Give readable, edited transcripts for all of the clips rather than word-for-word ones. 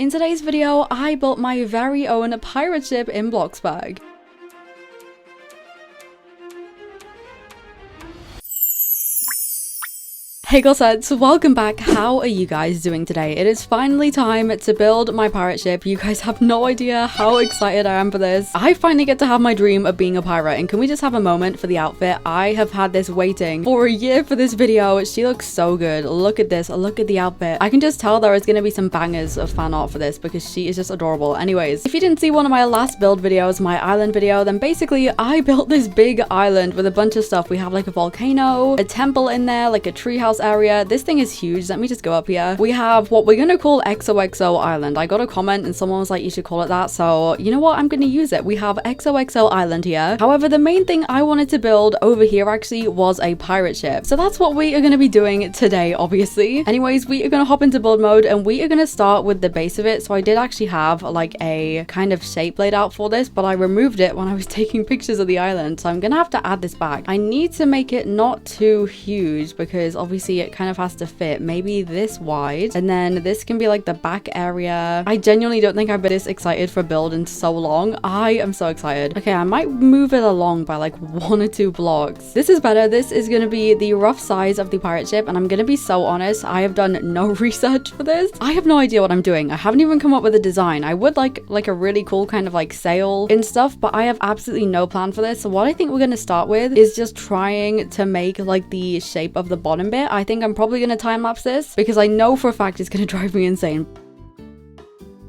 In today's video, I built my very own pirate ship in Bloxburg. Hey glossettes, welcome back. How are you guys doing today? It is finally time to build my pirate ship. You guys have no idea how excited I am for this. I finally get to have my dream of being a pirate, and can we just have a moment for the outfit? I have had this waiting for a year for this video. She looks so good. Look at this, look at the outfit. I can just tell there is going to be some bangers of fan art for this because she is just adorable. Anyways, if you didn't see one of my last build videos, my island video, then basically I built this big island with a bunch of stuff. We have like a volcano, a temple in there, like a treehouse area. This thing is huge. Let me just go up here. We have what we're gonna call XOXO Island. I got a comment and someone was like, you should call it that. So you know what? I'm gonna use it. We have XOXO Island here. However, the main thing I wanted to build over here actually was a pirate ship. So that's what we are gonna be doing today, obviously. Anyways, we are gonna hop into build mode and we are gonna start with the base of it. So I did actually have like a kind of shape laid out for this, but I removed it when I was taking pictures of the island. So I'm gonna have to add this back. I need to make it not too huge because obviously it kind of has to fit maybe this wide, and then this can be like the back area. I genuinely don't think I've been this excited for a build in so long. I am so excited. Okay, I might move it along by like 1 or 2 blocks. This is better. This is going to be the rough size of the pirate ship, and I'm going to be so honest, I have done no research for this. I have no idea what I'm doing. I haven't even come up with a design. I would like a really cool kind of like sail and stuff, but I have absolutely no plan for this. So what I think we're going to start with is just trying to make like the shape of the bottom bit. I think I'm probably going to time lapse this because I know for a fact it's going to drive me insane.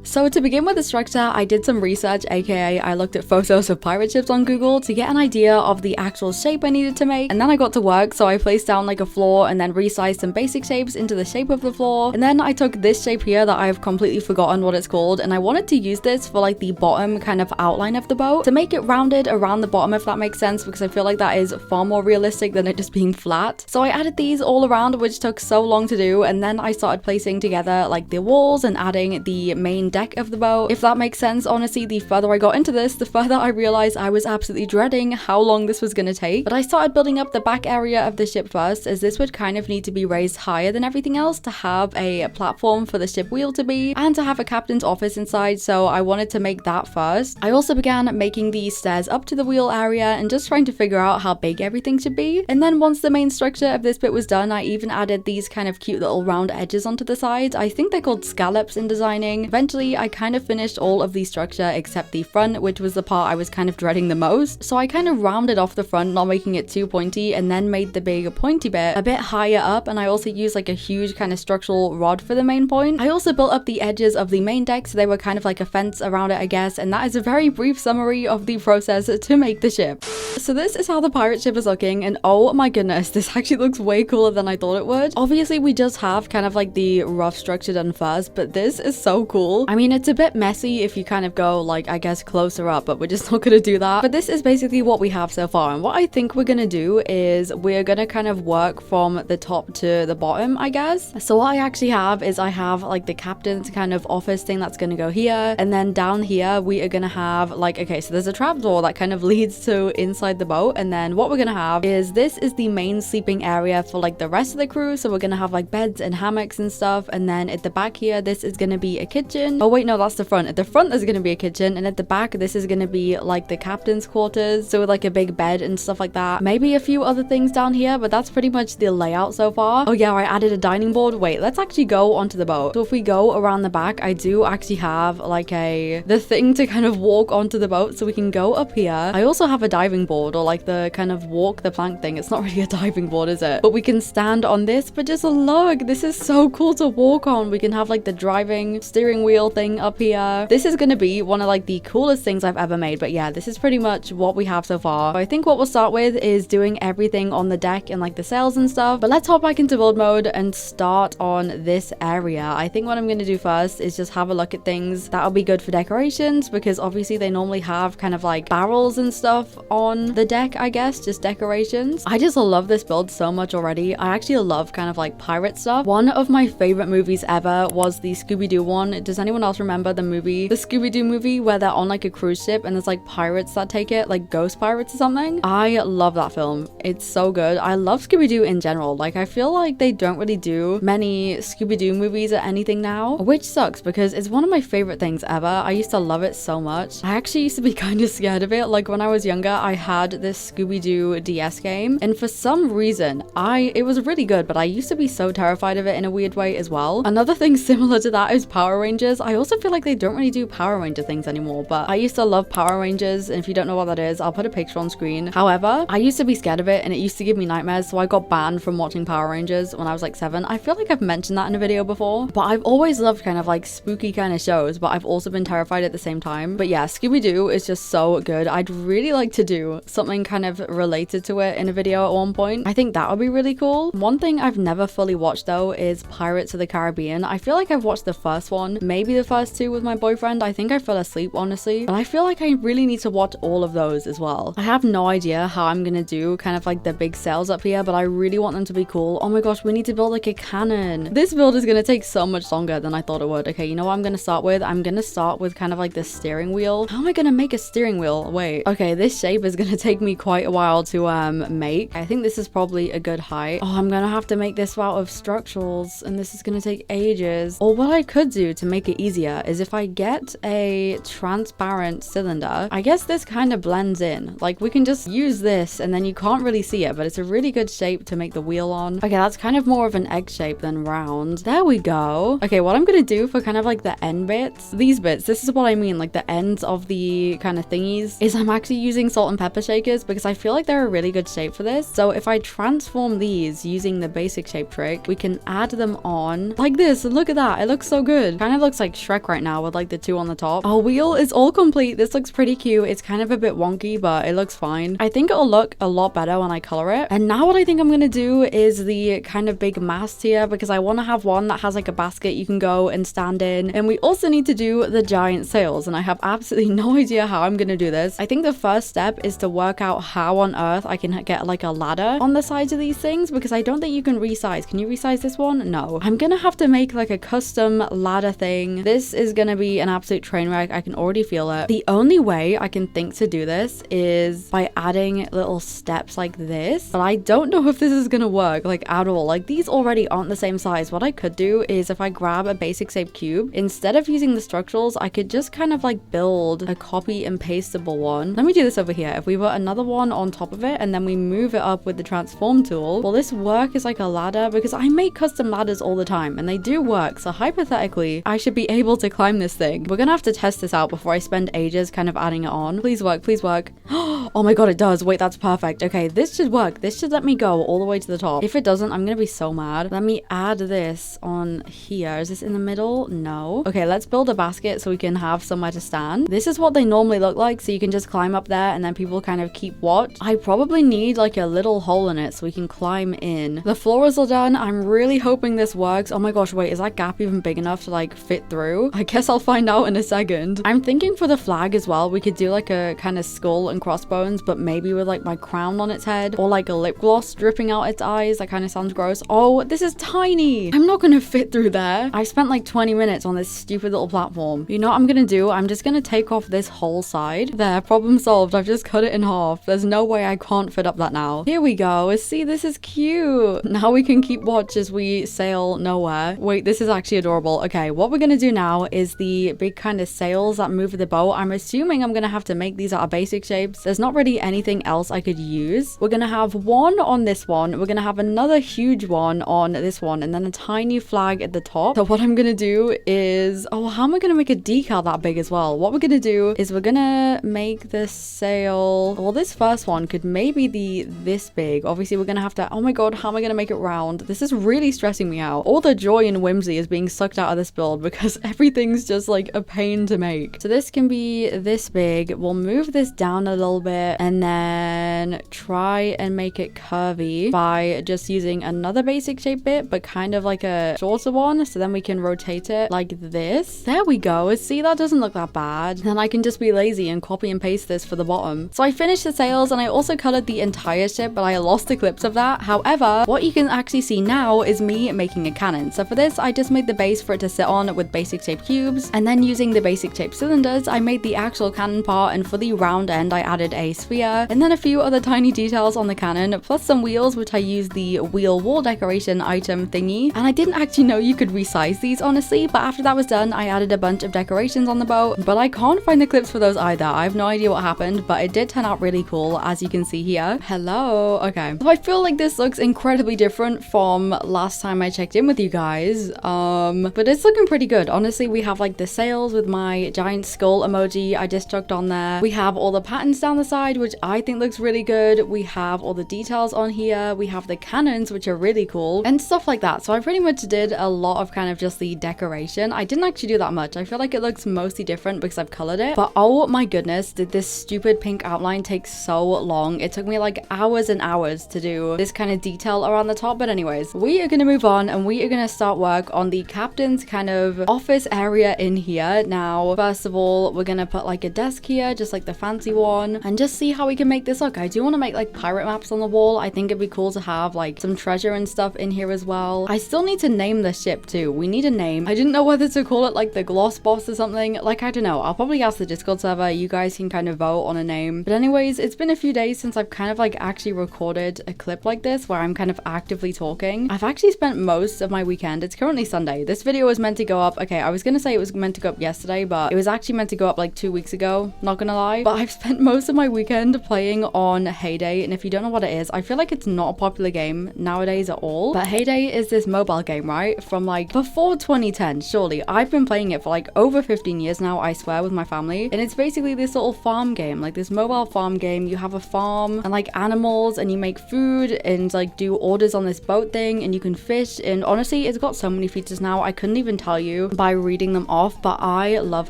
So to begin with the structure, I did some research, aka I looked at photos of pirate ships on Google to get an idea of the actual shape I needed to make, and then I got to work. So I placed down like a floor and then resized some basic shapes into the shape of the floor, and then I took this shape here that I have completely forgotten what it's called, and I wanted to use this for like the bottom kind of outline of the boat to make it rounded around the bottom, if that makes sense, because I feel like that is far more realistic than it just being flat. So I added these all around, which took so long to do, and then I started placing together like the walls and adding the main deck of the boat, if that makes sense. Honestly, the further I got into this, the further I realized I was absolutely dreading how long this was going to take. But I started building up the back area of the ship first, as this would kind of need to be raised higher than everything else to have a platform for the ship wheel to be, and to have a captain's office inside. So I wanted to make that first. I also began making these stairs up to the wheel area and just trying to figure out how big everything should be. And then once the main structure of this bit was done, I even added these kind of cute little round edges onto the sides. I think they're called scallops in designing. Eventually I kind of finished all of the structure except the front, which was the part I was kind of dreading the most. So I kind of rounded off the front, not making it too pointy, and then made the big pointy bit a bit higher up, and I also used like a huge kind of structural rod for the main point. I also built up the edges of the main deck so they were kind of like a fence around it, I guess, and that is a very brief summary of the process to make the ship. So this is how the pirate ship is looking, and oh my goodness, this actually looks way cooler than I thought it would. Obviously we just have kind of like the rough structure done first, but this is so cool. I mean, it's a bit messy if you kind of go like, I guess, closer up, but we're just not gonna do that. But this is basically what we have so far, and what I think we're gonna do is we're gonna kind of work from the top to the bottom, I guess. So what I actually have is I have like the captain's kind of office thing that's gonna go here, and then down here we are gonna have like, okay, so there's a trapdoor that kind of leads to inside the boat, and then what we're gonna have is this is the main sleeping area for like the rest of the crew. So we're gonna have like beds and hammocks and stuff, and then at the back here this is gonna be a kitchen. Oh wait, no, that's the front. At the front there's gonna be a kitchen, and at the back this is gonna be like the captain's quarters, so with like a big bed and stuff like that. Maybe a few other things down here, but that's pretty much the layout so far. Oh yeah, I added a dining board. Wait, let's actually go onto the boat. So if we go around the back, I do actually have like the thing to kind of walk onto the boat, so we can go up here. I also have a diving board, or like the kind of walk the plank thing. It's not really a diving board, is it? But we can stand on this, but just look, this is so cool to walk on. We can have like the driving steering wheel thing up here. This is gonna be one of like the coolest things I've ever made. But yeah, this is pretty much what we have so far. I think what we'll start with is doing everything on the deck and like the sails and stuff. But let's hop back into build mode and start on this area. I think what I'm gonna do first is just have a look at things that'll be good for decorations, because obviously they normally have kind of like barrels and stuff on the deck, I guess, just decorations. I just love this build so much already. I actually love kind of like pirate stuff. One of my favorite movies ever was the Scooby-Doo one. Does anyone anyone else remember the movie, the Scooby-Doo movie, where they're on like a cruise ship and there's like pirates that take it, like ghost pirates or something? I love that film. It's so good. I love Scooby-Doo in general. Like, I feel like they don't really do many Scooby-Doo movies or anything now, which sucks because it's one of my favorite things ever. I used to love it so much. I actually used to be kind of scared of it. Like, when I was younger, I had this Scooby-Doo DS game, and for some reason, it was really good, but I used to be so terrified of it in a weird way as well. Another thing similar to that is Power Rangers. I also feel like they don't really do Power Ranger things anymore, but I used to love Power Rangers, and if you don't know what that is, I'll put a picture on screen. However, I used to be scared of it, and it used to give me nightmares, so I got banned from watching Power Rangers when I was like 7. I feel like I've mentioned that in a video before, but I've always loved kind of like spooky kind of shows, but I've also been terrified at the same time. But yeah, Scooby-Doo is just so good. I'd really like to do something kind of related to it in a video at one point. I think that would be really cool. One thing I've never fully watched though is Pirates of the Caribbean. I feel like I've watched the first one, maybe the first two with my boyfriend. I think I fell asleep, honestly, but I feel like I really need to watch all of those as well. I have no idea how I'm gonna do kind of like the big sails up here, but I really want them to be cool. Oh my gosh, we need to build like a cannon. This build is gonna take so much longer than I thought it would. Okay, you know what I'm gonna start with? I'm gonna start with kind of like the steering wheel. How am I gonna make a steering wheel? Wait, okay, this shape is gonna take me quite a while to make. I think this is probably a good height. Oh, I'm gonna have to make this out of structurals, and this is gonna take ages. Or what I could do to make it easier is if I get a transparent cylinder, I guess this kind of blends in. Like, we can just use this and then you can't really see it, but it's a really good shape to make the wheel on. Okay, that's kind of more of an egg shape than round. There we go. Okay, what I'm gonna do for kind of like the end bits, these bits, this is what I mean, like the ends of the kind of thingies, is I'm actually using salt and pepper shakers because I feel like they're a really good shape for this. So if I transform these using the basic shape trick, we can add them on like this. Look at that, it looks so good. Kind of looks like Shrek right now with like the two on the top. Our wheel is all complete. This looks pretty cute. It's kind of a bit wonky, but it looks fine. I think it'll look a lot better when I color it. And now what I think I'm gonna do is the kind of big mast here, because I want to have one that has like a basket you can go and stand in. And we also need to do the giant sails, and I have absolutely no idea how I'm gonna do this. I think the first step is to work out how on earth I can get like a ladder on the sides of these things, because I don't think you can resize. Can you resize this one? No. I'm gonna have to make like a custom ladder thing. This is gonna be an absolute train wreck. I can already feel it. The only way I can think to do this is by adding little steps like this, but I don't know if this is gonna work like at all. Like, these already aren't the same size. What I could do is if I grab a basic shape cube, instead of using the structurals, I could just kind of like build a copy and pastable one. Let me do this over here. If we put another one on top of it and then we move it up with the transform tool, will this work as like a ladder? Because I make custom ladders all the time and they do work. So hypothetically, I should be able to climb this thing. We're gonna have to test this out before I spend ages kind of adding it on. Please work, please work. Oh my god, it does. Wait, that's perfect. Okay, this should work. This should let me go all the way to the top. If it doesn't, I'm gonna be so mad. Let me add this on here. Is this in the middle? No. Okay, let's build a basket so we can have somewhere to stand. This is what they normally look like, so you can just climb up there and then people kind of keep watch. I probably need like a little hole in it so we can climb in. The floors are done. I'm really hoping this works. Oh my gosh, wait, is that gap even big enough to like fit through? I guess I'll find out in a second. I'm thinking for the flag as well, we could do like a kind of skull and crossbones, but maybe with like my crown on its head, or like a lip gloss dripping out its eyes. That kind of sounds gross. Oh, this is tiny. I'm not gonna fit through there. I spent like 20 minutes on this stupid little platform. You know what I'm gonna do? I'm just gonna take off this whole side. There, problem solved. I've just cut it in half. There's no way I can't fit up that now. Here we go. See, this is cute. Now we can keep watch as we sail nowhere. Wait, this is actually adorable. Okay, what we're gonna do now is the big kind of sails that move the boat. I'm assuming I'm gonna have to make these out of basic shapes. There's not really anything else I could use. We're gonna have one on this one. We're gonna have another huge one on this one, and then a tiny flag at the top. So what I'm gonna do is, oh, how am I gonna make a decal that big as well? What we're gonna do is we're gonna make this sail, well, this first one could maybe be this big. Obviously we're gonna have to, oh my god, how am I gonna make it round? This is really stressing me out. All the joy and whimsy is being sucked out of this build because everything's just like a pain to make. So this can be this big. We'll move this down a little bit and then try and make it curvy by just using another basic shape bit, but kind of like a shorter one. So then we can rotate it like this. There we go. See, that doesn't look that bad. Then I can just be lazy and copy and paste this for the bottom. So I finished the sails and I also colored the entire ship, but I lost the clips of that. However, what you can actually see now is me making a cannon. So for this, I just made the base for it to sit on with basic basic shape cubes, and then using the basic shape cylinders, I made the actual cannon part, and for the round end, I added a sphere, and then a few other tiny details on the cannon, plus some wheels, which I used the wheel wall decoration item thingy. And I didn't actually know you could resize these, honestly, but after that was done, I added a bunch of decorations on the boat, but I can't find the clips for those either. I have no idea what happened, but it did turn out really cool, as you can see here. Hello. Okay. So I feel like this looks incredibly different from last time I checked in with you guys, but it's looking pretty good. Honestly, we have like the sails with my giant skull emoji I just chucked on there. We have all the patterns down the side, which I think looks really good. We have all the details on here. We have the cannons, which are really cool, and stuff like that. So I pretty much did a lot of kind of just the decoration. I didn't actually do that much. I feel like it looks mostly different because I've colored it, but oh my goodness, did this stupid pink outline take so long. It took me like hours and hours to do this kind of detail around the top. But anyways, we are going to move on and we are going to start work on the captain's kind of office area in here. Now, first of all, we're going to put like a desk here, just like the fancy one, and just see how we can make this look. I do want to make like pirate maps on the wall. I think it'd be cool to have like some treasure and stuff in here as well. I still need to name the ship too. We need a name. I didn't know whether to call it like the Gloss Boss or something. Like, I don't know. I'll probably ask the Discord server. You guys can kind of vote on a name. But anyways, it's been a few days since I've kind of like actually recorded a clip like this where I'm kind of actively talking. I've actually spent most of my weekend. It's currently Sunday. This video was meant to go up. Okay, I was gonna say it was meant to go up yesterday, but it was actually meant to go up like 2 weeks ago. Not gonna lie. But I've spent most of my weekend playing on Heyday, and if you don't know what it is, I feel like it's not a popular game nowadays at all. But Heyday is this mobile game, right? From like before 2010, surely. I've been playing it for like over 15 years now, I swear, with my family. And it's basically this little farm game, like this mobile farm game. You have a farm and like animals, and you make food and like do orders on this boat thing, and you can fish. And honestly, it's got so many features now, I couldn't even tell you by reading them off. But I love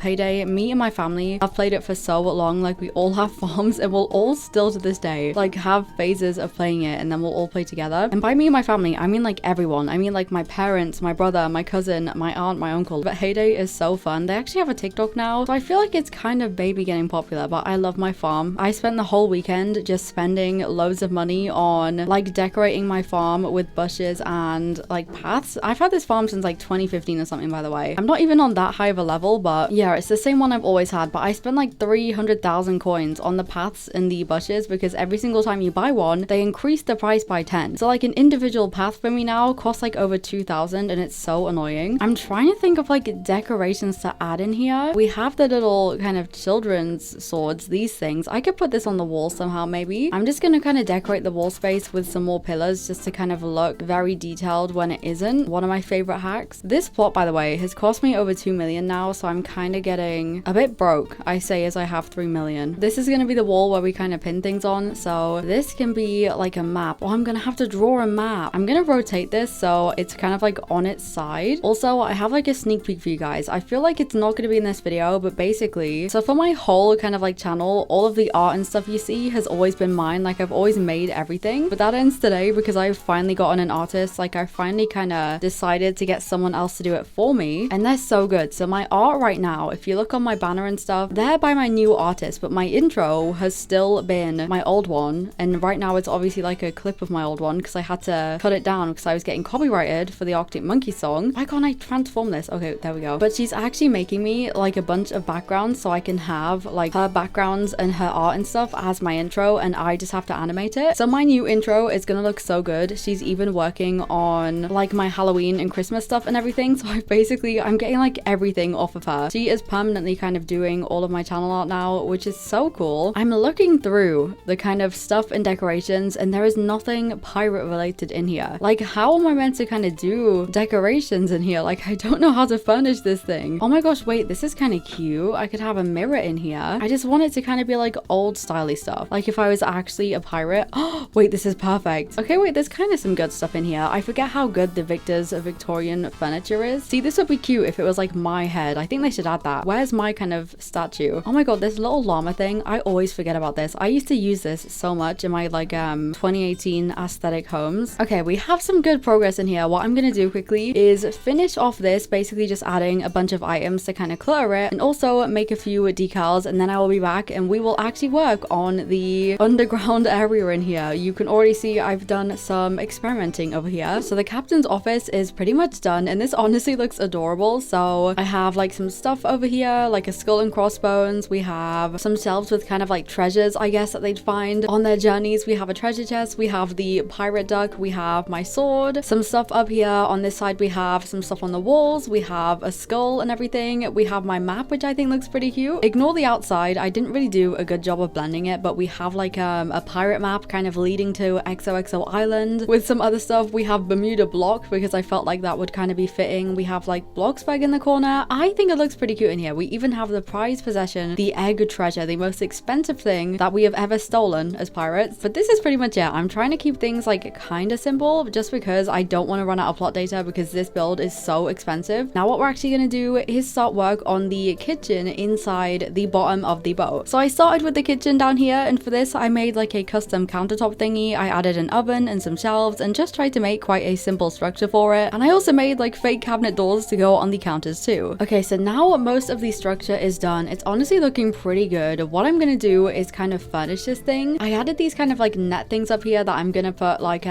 Heyday. Me and my family have played it for so long. Like, we all have farms, and we'll all still to this day like have phases of playing it, and then we'll all play together. And by me and my family, I mean like everyone. I mean like my parents, my brother, my cousin, my aunt, my uncle. But Heyday is so fun. They actually have a TikTok now, so I feel like it's kind of baby getting popular. But I love my farm. I spent the whole weekend just spending loads of money on like decorating my farm with bushes and like paths. I've had this farm since like 2015 or something, by the way. I'm not even on that high of a level, but yeah, it's the same one I've always had. But I spent like 300,000 coins on the paths and the bushes because every single time you buy one, they increase the price by 10. So like an individual path for me now costs like over 2,000, and it's so annoying. I'm trying to think of like decorations to add in here. We have the little kind of children's swords, these things. I could put this on the wall somehow, maybe. I'm just gonna kind of decorate the wall space with some more pillars just to kind of look very detailed when it isn't. One of my favorite hacks. This plot, by the way, has cost me over 2 million now, so I'm kind of getting a bit broke, I say, as I have 3 million. This is gonna be the wall where we kind of pin things on, so this can be like a map. Oh, I'm gonna have to draw a map. I'm gonna rotate this so it's kind of like on its side. Also, I have like a sneak peek for you guys. I feel like it's not gonna be in this video, but basically, so for my whole kind of like channel, all of the art and stuff you see has always been mine. Like, I've always made everything, but that ends today because I've finally gotten an artist. Like, I finally kind of decided to get someone else to do it for me, and they're so good. So my art right now, if you look on my banner and stuff, they're by my new artist, but my intro has still been my old one, and right now it's obviously like a clip of my old one because I had to cut it down because I was getting copyrighted for the Arctic Monkey song. Why can't I transform this? Okay, there we go. But she's actually making me like a bunch of backgrounds so I can have like her backgrounds and her art and stuff as my intro, and I just have to animate it. So my new intro is gonna look so good. She's even working on like my Halloween and Christmas stuff and everything, so I'm getting like everything off of her. She is permanently kind of doing all of my channel art now, which is so cool. I'm looking through the kind of stuff and decorations, and there is nothing pirate related in here. Like, how am I meant to kind of do decorations in here? Like, I don't know how to furnish this thing. Oh my gosh, wait, this is kind of cute. I could have a mirror in here. I just want it to kind of be like old styly stuff, like if I was actually a pirate. Oh wait, this is perfect. Okay, wait, there's kind of some good stuff in here. I forget how good the Victorian furniture is. See, this would be cute if it was like my head. I think they should add that. Where's my kind of statue? Oh my god, this little llama thing, I always forget about this. I used to use this so much in my like 2018 aesthetic homes. Okay, we have some good progress in here. What I'm gonna do quickly is finish off this, basically just adding a bunch of items to kind of clutter it, and also make a few decals, and then I will be back and we will actually work on the underground area in here. You can already see I've done some experimenting over here. So the captain's office is pretty much done, and this honestly looks adorable. adorable. So I have like some stuff over here, like a skull and crossbones. We have some shelves with kind of like treasures, I guess, that they'd find on their journeys. We have a treasure chest, we have the pirate duck, we have my sword, some stuff up here. On this side we have some stuff on the walls, we have a skull and everything. We have my map, which I think looks pretty cute. Ignore the outside, I didn't really do a good job of blending it, but we have like a pirate map kind of leading to XOXO Island with some other stuff. We have Bermuda block because I felt like that would kind of be fitting. We have like bloxburg in the corner. I think it looks pretty cute in here. We even have the prized possession, the egg treasure, the most expensive thing that we have ever stolen as pirates. But this is pretty much it. I'm trying to keep things like kind of simple just because I don't want to run out of plot data because this build is so expensive. Now what we're actually going to do is start work on the kitchen inside the bottom of the boat. So I started with the kitchen down here, and for this I made like a custom countertop thingy. I added an oven and some shelves and just tried to make quite a simple structure for it. And I also made like fake cabinet doors to go on the counters too. Okay, so now most of the structure is done. It's honestly looking pretty good. What I'm gonna do is kind of furnish this thing. I added these kind of like net things up here that I'm gonna put like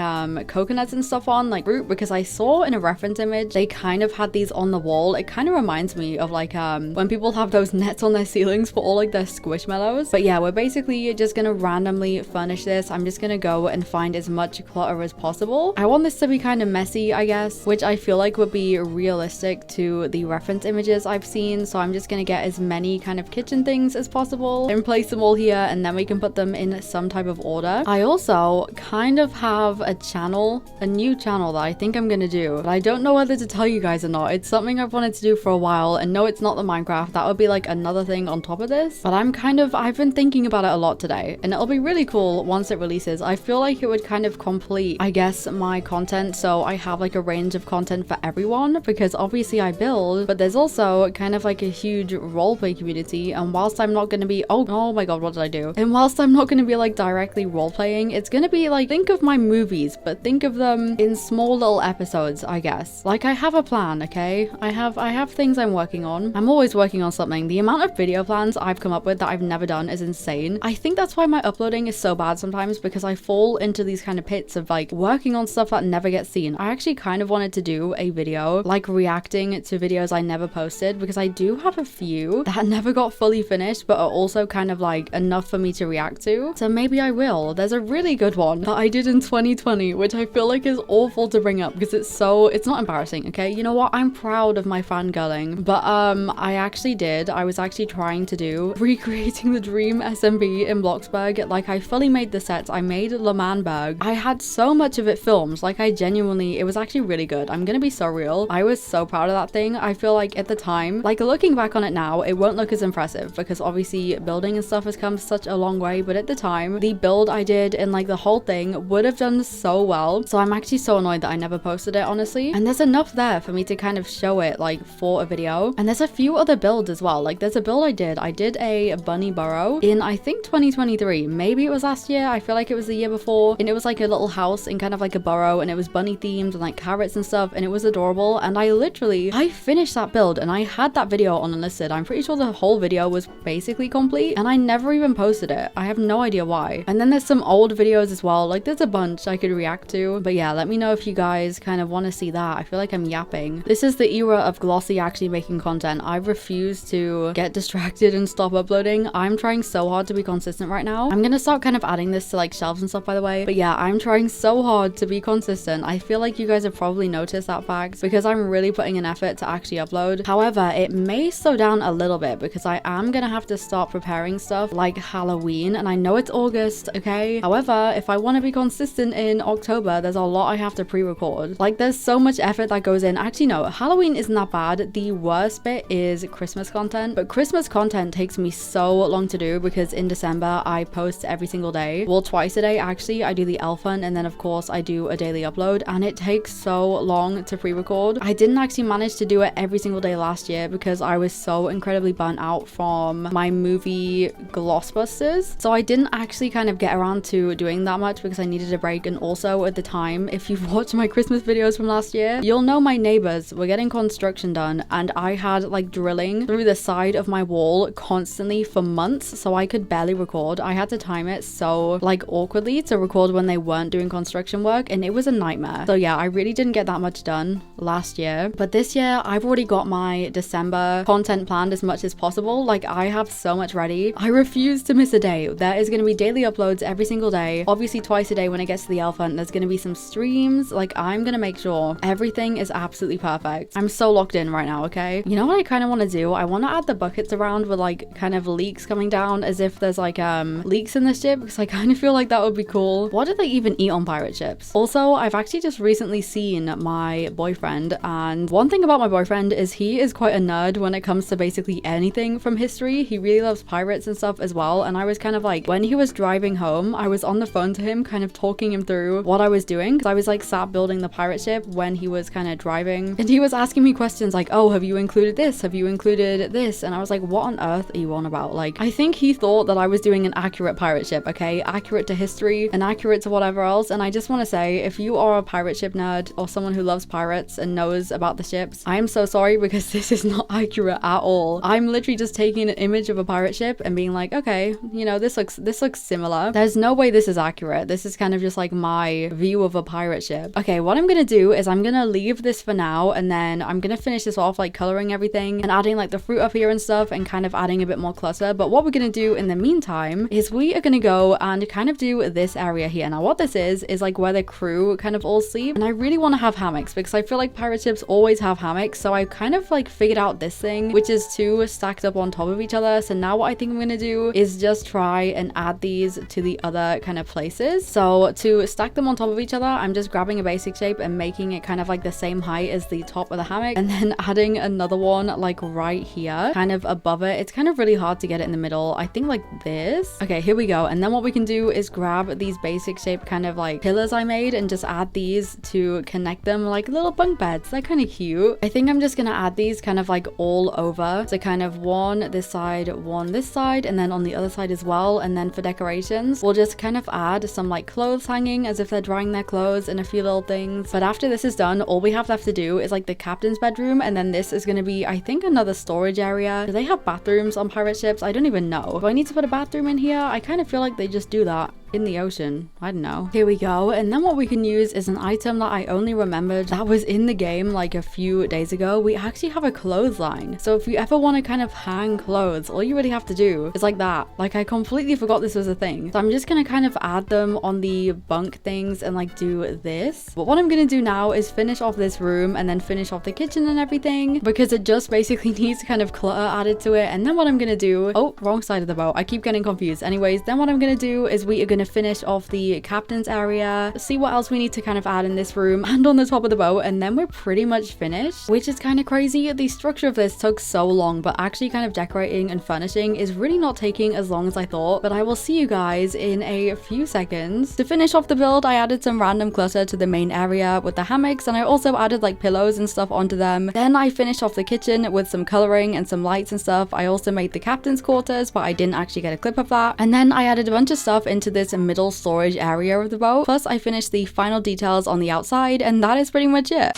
coconuts and stuff on, like fruit, because I saw in a reference image they kind of had these on the wall. It kind of reminds me of like when people have those nets on their ceilings for all like their squishmallows. But yeah, we're basically just gonna randomly furnish this. I'm just gonna go and find as much clutter as possible. I want this to be kind of messy, I guess, which I feel like would be realistic to the reference images I've seen. So I'm just gonna get as many kind of kitchen things as possible and place them all here, and then we can put them in some type of order. I also kind of have a new channel that I think I'm gonna do, but I don't know whether to tell you guys or not. It's something I've wanted to do for a while, and no, it's not the Minecraft. That would be like another thing on top of this, but I've been thinking about it a lot today, and it'll be really cool once it releases. I feel like it would kind of complete, I guess, my content, so I have like a range of content for everyone, because obviously I build, but there's also kind of like a huge roleplay community. And whilst I'm not going to be oh my god, what did I do? And whilst I'm not going to be like directly roleplaying, it's going to be like, think of my movies, but think of them in small little episodes, I guess. Like, I have a plan, okay? I have things I'm working on. I'm always working on something. The amount of video plans I've come up with that I've never done is insane. I think that's why my uploading is so bad sometimes, because I fall into these kind of pits of like working on stuff that never gets seen. I actually kind of wanted to do a video like reacting to videos I never posted, because I do have a few that never got fully finished but are also kind of like enough for me to react to. So maybe I will. There's a really good one that I did in 2020, which I feel like is awful to bring up because it's not embarrassing, okay? You know what? I'm proud of my fangirling, but I was actually trying to do recreating the dream SMB in Bloxburg. Like, I fully made the sets. I made Lemanberg. I had so much of it filmed. Like, it was actually really good. I'm gonna be so real. I was so proud of that thing. I feel like at the time, like looking back on it now, it won't look as impressive because obviously building and stuff has come such a long way, but at the time, the build I did and like the whole thing would have done so well. So I'm actually so annoyed that I never posted it, honestly. And there's enough there for me to kind of show it like for a video. And there's a few other builds as well. Like, there's a build I did a bunny burrow in, I think, 2023. Maybe it was last year. I feel like it was the year before. And it was like a little house in kind of like a burrow, and it was bunny themed and like carrots and stuff, and it was adorable. And I finished that build and I had that video on Unlisted. I'm pretty sure the whole video was basically complete, and I never even posted it. I have no idea why. And then there's some old videos as well. Like, there's a bunch I could react to. But yeah, let me know if you guys kind of want to see that. I feel like I'm yapping. This is the era of Glossie actually making content. I refuse to get distracted and stop uploading. I'm trying so hard to be consistent right now. I'm gonna start kind of adding this to like shelves and stuff, by the way. But yeah, I'm trying so hard to be consistent. I feel like you guys have probably noticed that fact because I'm really putting an effort to actually upload. However, it may slow down a little bit because I am gonna have to start preparing stuff like Halloween, and I know it's August, okay? However, if I want to be consistent in October, there's a lot I have to pre-record. Like, there's so much effort that goes in. Actually, no, Halloween isn't that bad. The worst bit is Christmas content, but Christmas content takes me so long to do because in December I post every single day. Well, twice a day actually. I do the elf hunt, and then of course I do a daily upload, and it takes so long to pre-record. I didn't actually manage to do it every single day last year because I was so incredibly burnt out from my movie Glossbusters, so I didn't actually kind of get around to doing that much because I needed a break. And also at the time, if you've watched my Christmas videos from last year, you'll know my neighbors were getting construction done, and I had like drilling through the side of my wall constantly for months, so I could barely record. I had to time it so like awkwardly to record when they weren't doing construction work, and it was a nightmare. So yeah, I really didn't get that much done last year, but this year year, I've already got my December content planned as much as possible. Like, I have so much ready. I refuse to miss a day. There is going to be daily uploads every single day. Obviously twice a day when it gets to the elephant. There's going to be some streams. Like, I'm going to make sure everything is absolutely perfect. I'm so locked in right now, okay? You know what I kind of want to do? I want to add the buckets around with like kind of leaks coming down as if there's like leaks in the ship, because I kind of feel like that would be cool. What do they even eat on pirate ships? Also, I've actually just recently seen my boyfriend, and one thing about my boyfriend is he is quite a nerd when it comes to basically anything from history. He really loves pirates and stuff as well, and I was kind of like, when he was driving home, I was on the phone to him kind of talking him through what I was doing, because I was like sat building the pirate ship when he was kind of driving, and he was asking me questions like, oh, have you included this? Have you included this? And I was like, what on earth are you on about? Like, I think he thought that I was doing an accurate pirate ship, okay? Accurate to history and accurate to whatever else. And I just want to say, if you are a pirate ship nerd or someone who loves pirates and knows about the ships, I am so sorry, because this is not accurate at all. I'm literally just taking an image of a pirate ship and being like, okay, you know, this looks similar. There's no way this is accurate. This is kind of just like my view of a pirate ship. Okay, what I'm gonna do is I'm gonna leave this for now, and then I'm gonna finish this off like coloring everything and adding like the fruit up here and stuff, and kind of adding a bit more clutter. But what we're gonna do in the meantime is we are gonna go and kind of do this area here. Now what this is like where the crew kind of all sleep, and I really want to have hammocks because I feel like pirate ships always have hammocks. So I kind of like figured out this thing, which is two stacked up on top of each other. So now what I think I'm gonna do is just try and add these to the other kind of places. So to stack them on top of each other, I'm just grabbing a basic shape and making it kind of like the same height as the top of the hammock, and then adding another one like right here kind of above it. It's kind of really hard to get it in the middle. I think like this. Okay, here we go. And then what we can do is grab these basic shape kind of like pillars I made and just add these to connect them like little bunk beds. They're kind of cute. I think I'm just gonna add these kind of like all over. So kind of one this side, one this side, and then on the other side as well. And then for decorations, we'll just kind of add some like clothes hanging as if they're drying their clothes and a few little things. But after this is done, all we have left to do is like the captain's bedroom, and then this is gonna be, I think, another storage area. Do they have bathrooms on pirate ships? I don't even know. Do I need to put a bathroom in here? I kind of feel like they just do that in the ocean. I don't know. Here we go. And then what we can use is an item that I only remembered that was in the game like a few days ago. We actually have a clothesline. So if you ever want to kind of hang clothes, all you really have to do is like that. Like, I completely forgot this was a thing. So I'm just gonna kind of add them on the bunk things and like do this. But what I'm gonna do now is finish off this room and then finish off the kitchen and everything, because it just basically needs kind of clutter added to it. And then what I'm gonna do, oh, wrong side of the boat. I keep getting confused. Anyways, then what I'm gonna do is we are gonna finish off the captain's area, see what else we need to kind of add in this room and on the top of the boat, and then we're pretty much finished, which is kind of crazy. The structure of this took so long, but actually kind of decorating and furnishing is really not taking as long as I thought. But I will see you guys in a few seconds. To finish off the build, I added some random clutter to the main area with the hammocks, and I also added like pillows and stuff onto them. Then I finished off the kitchen with some coloring and some lights and stuff. I also made the captain's quarters, but I didn't actually get a clip of that. And then I added a bunch of stuff into this middle storage area of the boat. Plus I finished the final details on the outside, and that is pretty much it.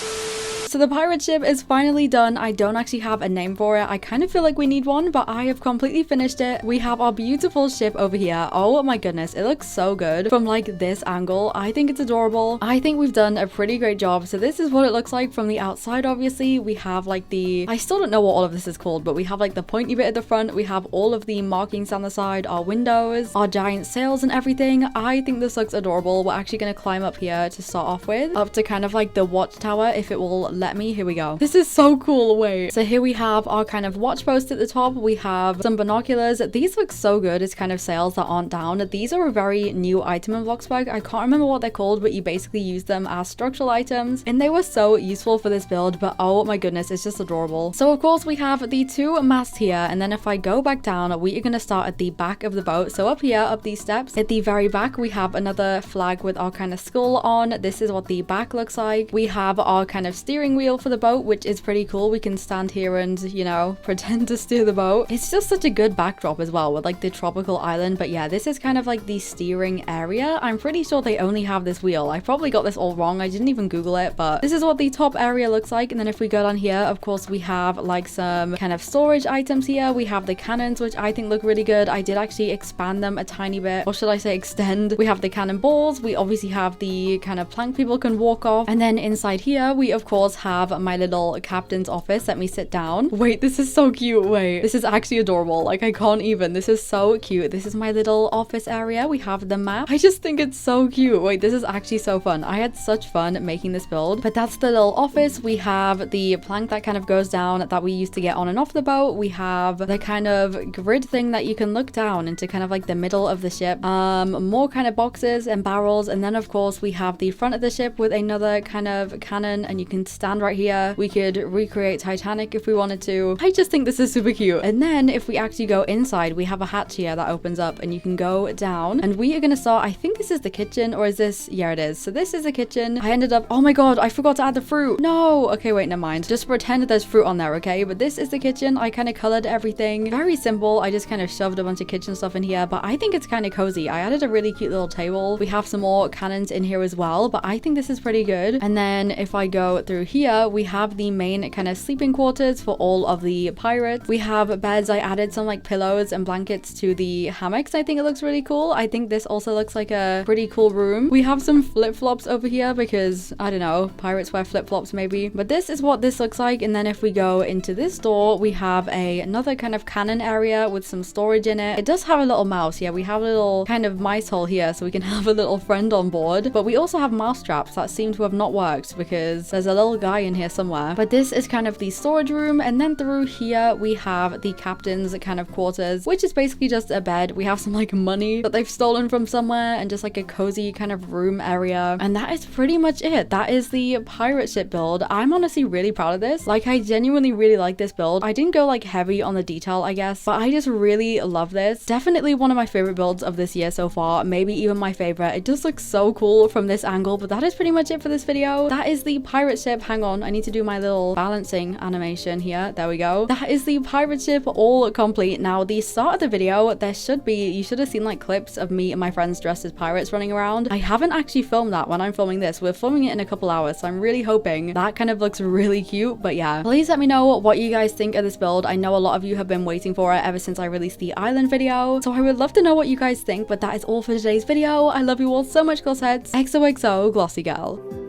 So the pirate ship is finally done. I don't actually have a name for it. I kind of feel like we need one, but I have completely finished it. We have our beautiful ship over here. Oh my goodness, it looks so good from like this angle. I think it's adorable. I think we've done a pretty great job. So this is what it looks like from the outside. Obviously we have like the, I still don't know what all of this is called, but we have like the pointy bit at the front. We have all of the markings down the side, our windows, our giant sails and everything. I think this looks adorable. We're actually going to climb up here to start off with, up to kind of like the watchtower, if it will let me. Here we go. This is so cool. Wait, so here we have our kind of watch post at the top. We have some binoculars. These look so good. It's kind of sails that aren't down. These are a very new item in bloxburg. I can't remember what they're called, but you basically use them as structural items, and they were so useful for this build. But oh my goodness, it's just adorable. So of course we have the two masts here, and then if I go back down, we are going to start at the back of the boat. So up here, up these steps, at the very back, we have another flag with our kind of skull on. This is what the back looks like. We have our kind of steering wheel for the boat, which is pretty cool. We can stand here and, you know, pretend to steer the boat. It's just such a good backdrop as well with like the tropical island. But yeah, this is kind of like the steering area. I'm pretty sure they only have this wheel. I probably got this all wrong. I didn't even Google it, but this is what the top area looks like. And then if we go down here, of course, we have like some kind of storage items here. We have the cannons, which I think look really good. I did actually expand them a tiny bit, or should I say extend. We have the cannonballs. We obviously have the kind of plank people can walk off. And then inside here, we of course course have my little captain's office. Let me sit down. Wait, this is so cute. Wait, this is actually adorable. Like, I can't even. This is so cute. This is my little office area. We have the map. I just think it's so cute. Wait, this is actually so fun. I had such fun making this build. But that's the little office. We have the plank that kind of goes down that we used to get on and off the boat. We have the kind of grid thing that you can look down into kind of like the middle of the ship. More kind of boxes and barrels. And then of course we have the front of the ship with another kind of cannon, and you can stand right here. We could recreate Titanic if we wanted to. I just think this is super cute. And then if we actually go inside, we have a hatch here that opens up and you can go down, and we are going to start. I think this is the kitchen, or is this? Yeah, it is. So this is the kitchen. I ended up, oh my god, I forgot to add the fruit. No. Okay, wait, never mind. Just pretend that there's fruit on there, okay? But this is the kitchen. I kind of colored everything. Very simple. I just kind of shoved a bunch of kitchen stuff in here, but I think it's kind of cozy. I added a really cute little table. We have some more cannons in here as well, but I think this is pretty good. And then if I go through here, we have the main kind of sleeping quarters for all of the pirates. We have beds. I added some like pillows and blankets to the hammocks. I think it looks really cool. I think this also looks like a pretty cool room. We have some flip-flops over here because, I don't know, pirates wear flip-flops maybe. But this is what this looks like. And then if we go into this door, we have another kind of cannon area with some storage in it. It does have a little mouse. Yeah, we have a little kind of mice hole here so we can have a little friend on board. But we also have mouse traps that seem to have not worked because there's a little guy in here somewhere. But this is kind of the storage room. And then through here, we have the captain's kind of quarters, which is basically just a bed. We have some like money that they've stolen from somewhere and just like a cozy kind of room area. And that is pretty much it. That is the pirate ship build. I'm honestly really proud of this. Like, I genuinely really like this build. I didn't go like heavy on the detail, I guess, but I just really love this. Definitely one of my favorite builds of this year so far. Maybe even my favorite. It just looks so cool from this angle, but that is pretty much it for this video. That is the pirate ship. Hang on, I need to do my little balancing animation here. There we go. That is the pirate ship all complete. Now, the start of the video, there should be, you should have seen like clips of me and my friends dressed as pirates running around. I haven't actually filmed that when I'm filming this. We're filming it in a couple hours, so I'm really hoping that kind of looks really cute. But yeah, please let me know what you guys think of this build. I know a lot of you have been waiting for it ever since I released the island video, so I would love to know what you guys think. But that is all for today's video. I love you all so much, glossettes. XOXO, Glossy Girl.